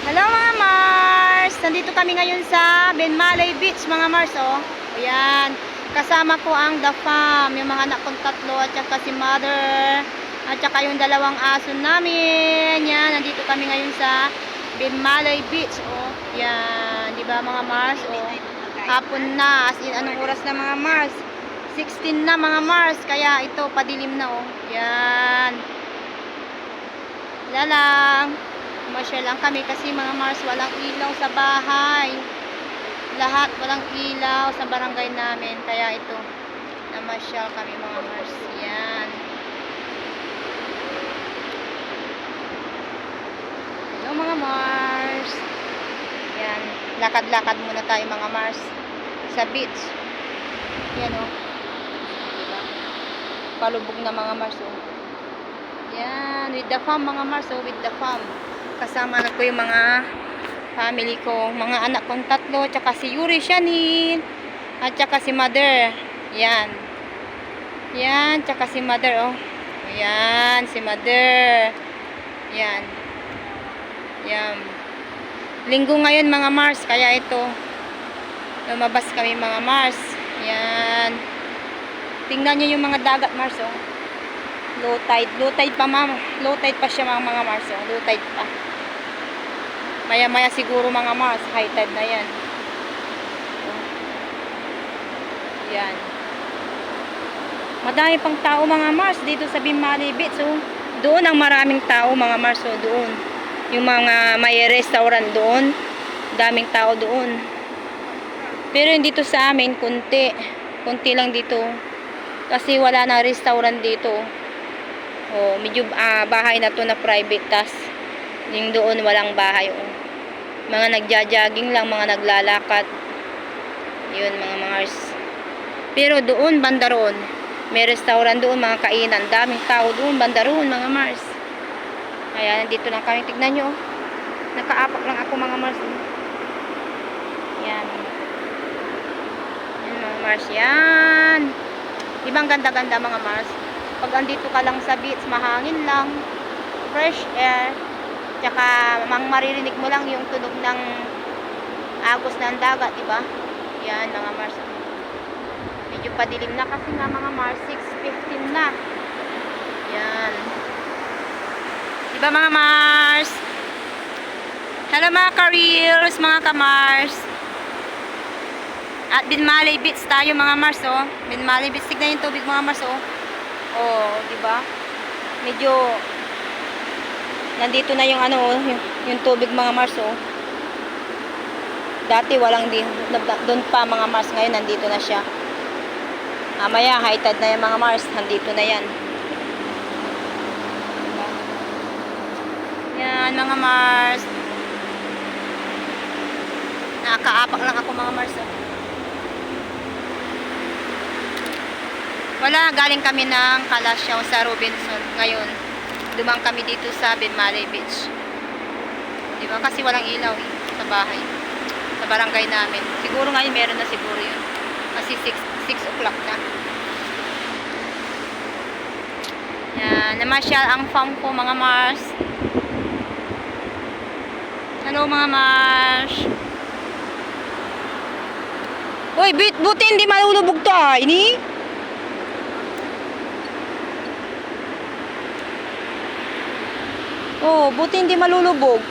Hello mga Mars! Nandito kami ngayon sa Benmalay Beach mga Mars, oh. Ayan. Kasama ko ang The Fam, yung mga anak kong tatlo at saka si Mother at saka yung dalawang aso namin. Yan, nandito kami ngayon sa Benmalay Beach, oh. Yan, di ba mga Mars, oh. Hapon na, as in anong oras na mga Mars? 16 na mga Mars, kaya ito padilim na, oh. Yan. Wala lang. Masyal lang kami kasi mga Mars, walang ilaw sa bahay. Lahat walang ilaw sa barangay namin. Kaya ito, namasyal kami mga Mars. Yan. Hello mga Mars. Yan. Lakad-lakad muna tayo mga Mars. Sa beach. Yan o. Diba? Palubog na mga Mars o. Yan. With the fam mga Mars o. With the fam. Kasama na ko yung mga family ko, mga anak kong tatlo, tsaka si Yuri Shanin, at tsaka si Mother. Yan. Yan, tsaka si Mother, oh. Yan, si Mother. Yan. Yan. Linggo ngayon mga Mars, kaya ito. Lumabas kami mga Mars. Yan. Tingnan nyo yung mga dagat Mars, oh. Low tide. Low tide pa ma'am. Low tide pa siya mga Mars, oh. Low tide pa. Maya-maya siguro mga Mars, high tide na yan. Yan. Madami pang tao mga Mars dito sa Benmalay Beach. Oh. Doon ang maraming tao mga Mars. Oh, doon. Yung mga may restaurant doon. Daming tao doon. Pero yung dito sa amin, kunti. Kunti lang dito. Kasi wala na restaurant dito. Oh, medyo bahay na to na private. Tas yung doon walang bahay. Oh. Mga nagja-jogging lang, mga naglalakad. Yun mga Mars. Pero doon, banda roon, may restaurant doon, mga kainan. Daming tao doon, banda roon mga Mars. Kaya nandito lang kami. Tignan nyo. Nakaapak lang ako mga Mars. Yan. Yan mga Mars. Yan. Ibang ganda-ganda mga Mars. Pag andito ka lang sa beach, mahangin lang. Fresh air. Tsaka maririnig mo lang yung tunog ng agos ng dagat, diba? Yan mga Mars. Medyo padilim na kasi nga mga Mars, 6:15 na. Yan. Diba mga Mars? Hello mga ka-reels, mga ka-Mars. At Benmalay Beach tayo mga Mars, oh. Benmalay Beach, tignan yung tubig mga Mars, oh. Oh, diba? Medyo nandito na yung ano, yung tubig mga Mars, oh. Dati walang doon pa mga Mars, ngayon nandito na siya. Mamaya high tide na yan mga Mars, nandito na yan. Yan mga Mars. Nakakaapak lang ako mga Mars, oh. Wala, galing kami ng Kalasyaw sa Robinson. Ngayon, dumang kami dito sa Benmalay Beach. Diba? Kasi walang ilaw sa bahay. Sa barangay namin. Siguro ngayon meron na siguro yun. Kasi 6 o'clock na. Yan. Namasyal ang farm ko mga Mars. Hello mga Mars. Uy, buti hindi malulubog to ah. Ini? Oh, buti hindi malulubog.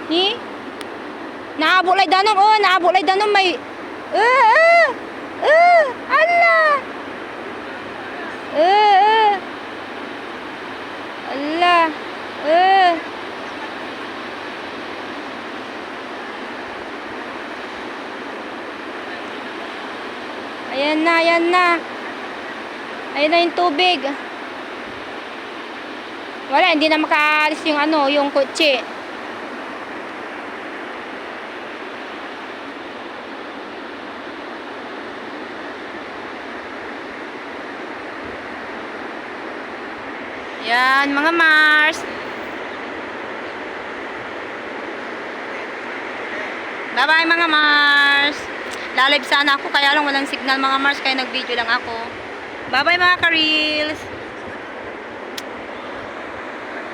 Ni? Naabot lay danom. Oh, naabot lay danom may Allah. Allah. Ayan na, ayan na. Ayan na yung tubig. Wala, hindi na makaalis yung ano, yung kotse. Yan, mga Mars. Bye-bye mga Mars. Lalive sana ako, kaya lang walang signal mga Mars, kaya nag-video lang ako. Bye-bye mga ka-reels.